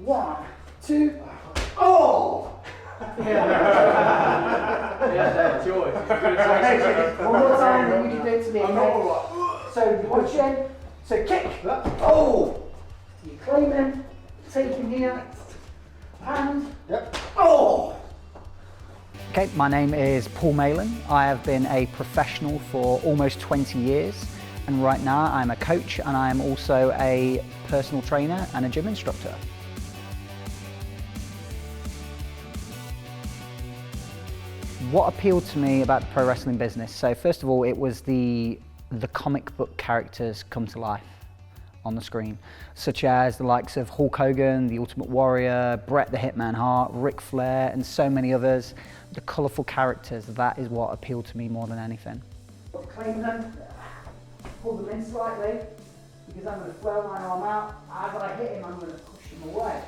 1, 2, oh! Yeah, it's yours. One more time, then you can do it to me. Okay? So you watch in, so kick, oh! You claim him, take him here, and, oh! Okay, my name is Paul Malin. I have been a professional for almost 20 years, and right now I'm a coach and I am also a personal trainer and a gym instructor. What appealed to me about the pro wrestling business? So first of all, it was the comic book characters come to life on the screen, such as the likes of Hulk Hogan, the Ultimate Warrior, Bret the Hitman Hart, Ric Flair, and so many others. The colourful characters, that is what appealed to me more than anything. Claim them, pull them in slightly, because I'm going to flail my arm out. As I hit him, I'm going to push him away.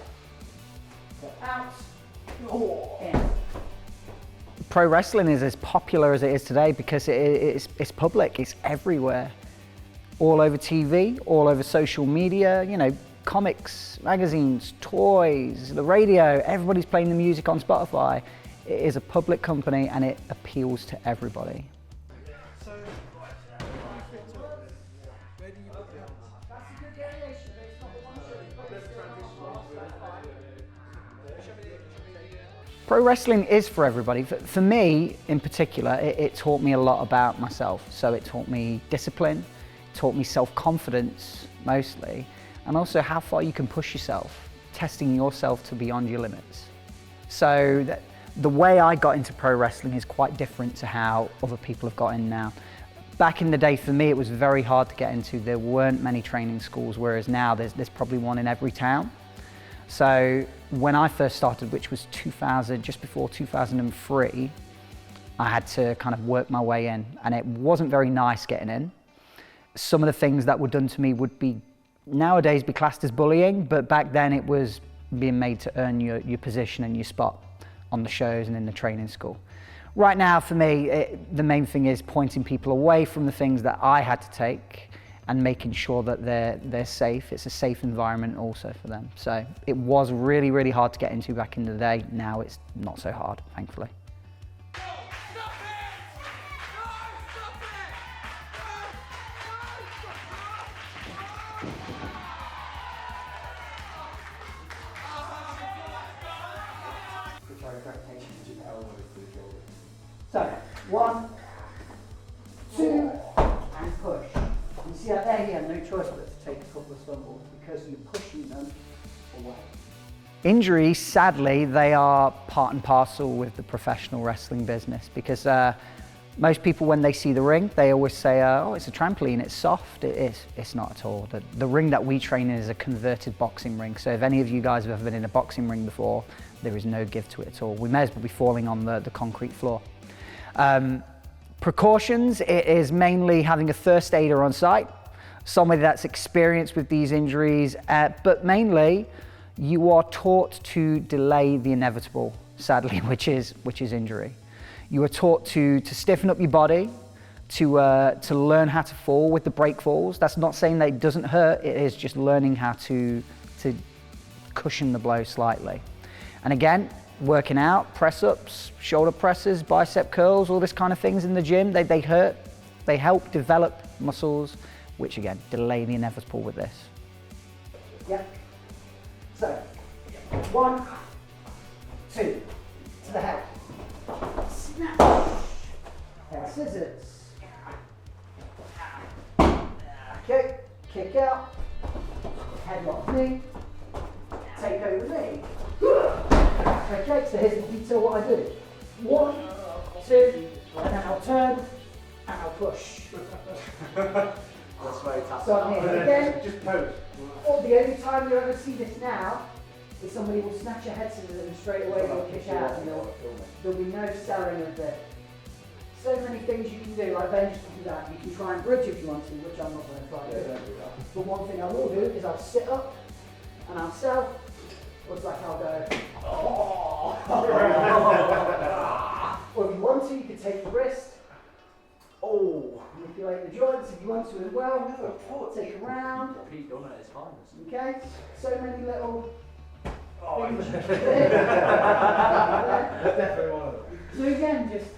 So out, in. Pro wrestling is as popular as it is today because it's public, it's everywhere. All over TV, all over social media, you know, comics, magazines, toys, the radio, everybody's playing the music on Spotify. It is a public company and it appeals to everybody. Pro wrestling is for everybody. For me, in particular, it taught me a lot about myself. So it taught me discipline, taught me self-confidence, mostly, and also how far you can push yourself, testing yourself to beyond your limits. So the way I got into pro wrestling is quite different to how other people have got in now. Back in the day, for me, it was very hard to get into. There weren't many training schools, whereas now there's probably one in every town. So when I first started, which was 2000, just before 2003, I had to kind of work my way in, and it wasn't very nice getting in. Some of the things that were done to me would be nowadays be classed as bullying, but back then it was being made to earn your position and your spot on the shows and in the training school. Right now, for me, the main thing is pointing people away from the things that I had to take and making sure that they're safe. It's a safe environment also for them. So it was really, really hard to get into back in the day. Now it's not so hard, thankfully. So, 1, 2, and push. You see that there? You have no choice but to take a couple of stumbles because you're pushing them away. Injuries, sadly, they are part and parcel with the professional wrestling business because most people, when they see the ring, they always say, oh, it's a trampoline, it's soft. It is. It's not at all. The ring that we train in is a converted boxing ring. So if any of you guys have ever been in a boxing ring before, there is no give to it at all. We may as well be falling on the concrete floor. Precautions, it is mainly having a first aider on site, somebody that's experienced with these injuries, but mainly you are taught to delay the inevitable, sadly, which is injury. You are taught to stiffen up your body, to learn how to fall with the break falls. That's not saying that it doesn't hurt, it is just learning how to cushion the blow slightly. And again, working out, press-ups, shoulder presses, bicep curls, all this kind of things in the gym, they hurt. They help develop muscles, which again, delay the inevitable with this. Yep. So, 1, 2, to the head. Snap. Head scissors. Okay, kick out. Headlock knee. Take over knee. Okay, so here's the detail what I do. 1, 2, and then I'll turn, and I'll push. That's very tough. So I'm here again. Just pose. Or the only time you ever see this now is somebody will snatch your head scissors and straight away they'll kick out. And there'll be no selling of this. So many things you can do, like Ben just do that. You can try and bridge if you want to, which I'm not going to try to do. But one thing I will do is I'll sit up and I'll sell. Looks like I'll go, oh. Or if you want to, you can take the wrist. Oh, manipulate the joints if you want to as well. Take a round. Okay, so many little That's definitely one of them. So again, just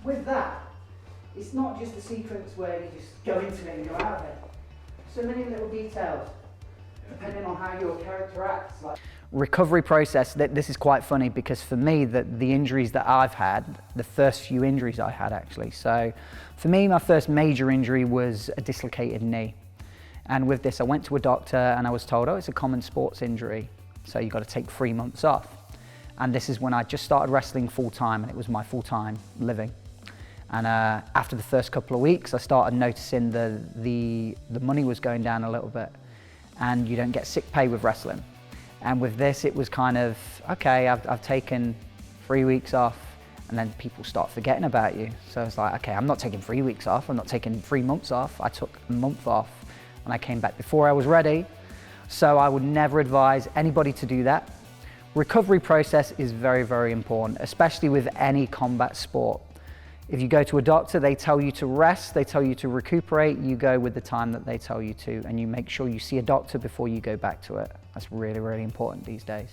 with that, it's not just a sequence where you just go into it and go out of it. So many little details, depending on how your character acts. Like recovery process, this is quite funny because for me, the injuries that I've had, the first few injuries I had actually. So for me, my first major injury was a dislocated knee. And with this, I went to a doctor and I was told, oh, it's a common sports injury. So you've got to take 3 months off. And this is when I just started wrestling full time, and it was my full-time living. And after the first couple of weeks, I started noticing the money was going down a little bit, and you don't get sick pay with wrestling. And with this, it was kind of, okay, I've taken 3 weeks off, and then people start forgetting about you. So it's like, okay, I'm not taking 3 weeks off, I'm not taking 3 months off. I took a month off, and I came back before I was ready. So I would never advise anybody to do that. Recovery process is very, very important, especially with any combat sport. If you go to a doctor, they tell you to rest, they tell you to recuperate, you go with the time that they tell you to, and you make sure you see a doctor before you go back to it. That's really, really important these days.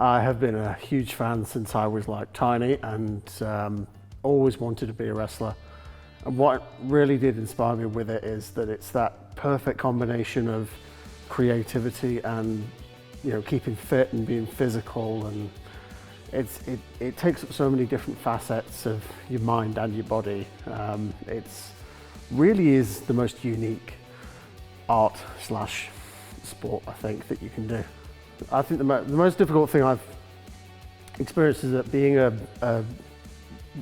I have been a huge fan since I was like tiny, and always wanted to be a wrestler. And what really did inspire me with it is that it's that perfect combination of creativity and, you know, keeping fit and being physical, and it takes up so many different facets of your mind and your body. It's really is the most unique art slash sport, I think, that you can do. I think the most difficult thing I've experienced is that being a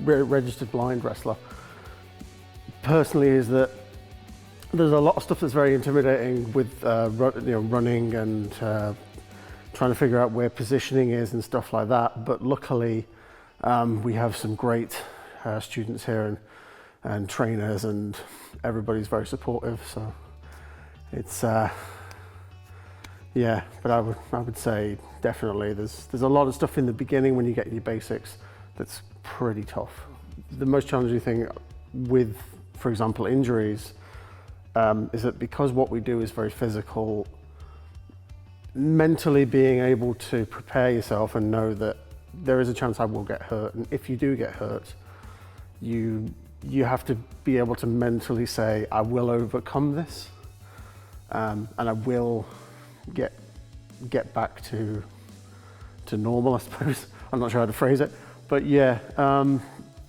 registered blind wrestler personally is that there's a lot of stuff that's very intimidating with running and trying to figure out where positioning is and stuff like that. But luckily we have some great students here and trainers, and everybody's very supportive, so it's yeah, but I would say definitely there's a lot of stuff in the beginning when you get your basics that's pretty tough. The most challenging thing with, for example, injuries is that because what we do is very physical, mentally being able to prepare yourself and know that there is a chance I will get hurt, and if you do get hurt, you have to be able to mentally say, I will overcome this, and I will get back to normal, I suppose. I'm not sure how to phrase it, but yeah,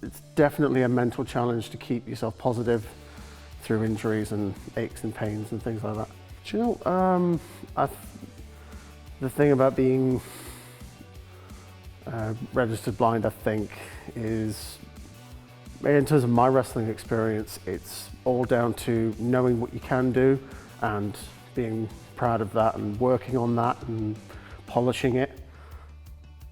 it's definitely a mental challenge to keep yourself positive through injuries and aches and pains and things like that. Do you know, the thing about being registered blind, I think, is, in terms of my wrestling experience, it's all down to knowing what you can do and being proud of that and working on that and polishing it,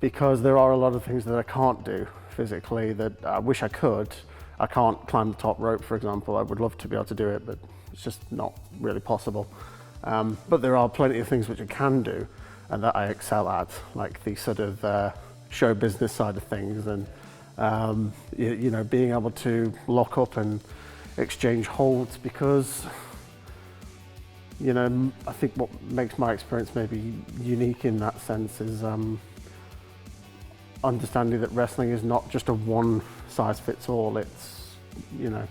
because there are a lot of things that I can't do physically that I wish I could. I can't climb the top rope, for example. I would love to be able to do it, but it's just not really possible. But there are plenty of things which I can do and that I excel at, like the sort of show business side of things, and you know, being able to lock up and exchange holds, because you know, I think what makes my experience maybe unique in that sense is understanding that wrestling is not just a one size fits all. It's, you know,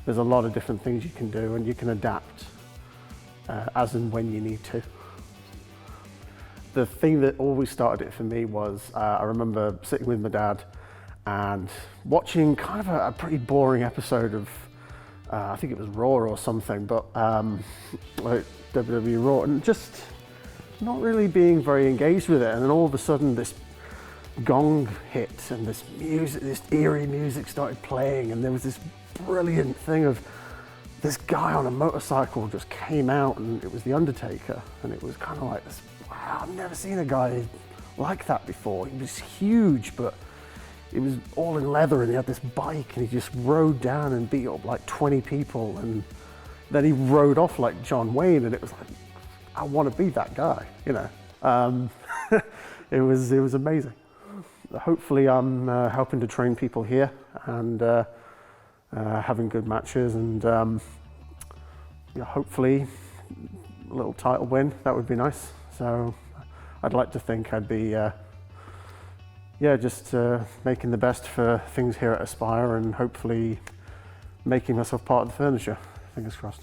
there's a lot of different things you can do, and you can adapt as and when you need to. The thing that always started it for me was I remember sitting with my dad and watching kind of a pretty boring episode of I think it was Raw or something, but like WWE Raw, and just not really being very engaged with it. And then all of a sudden this gong hit and this music, this eerie music started playing, and there was this brilliant thing of this guy on a motorcycle just came out, and it was the Undertaker, and it was kind of like this, wow, I've never seen a guy like that before. He was huge, but it was all in leather, and he had this bike, and he just rode down and beat up like 20 people, and then he rode off like John Wayne, and it was like, I want to be that guy, you know. It was amazing. Hopefully I'm helping to train people here and having good matches, and yeah, hopefully a little title win, that would be nice. So I'd like to think I'd be just making the best for things here at Aspire, and hopefully making myself part of the furniture. Fingers crossed.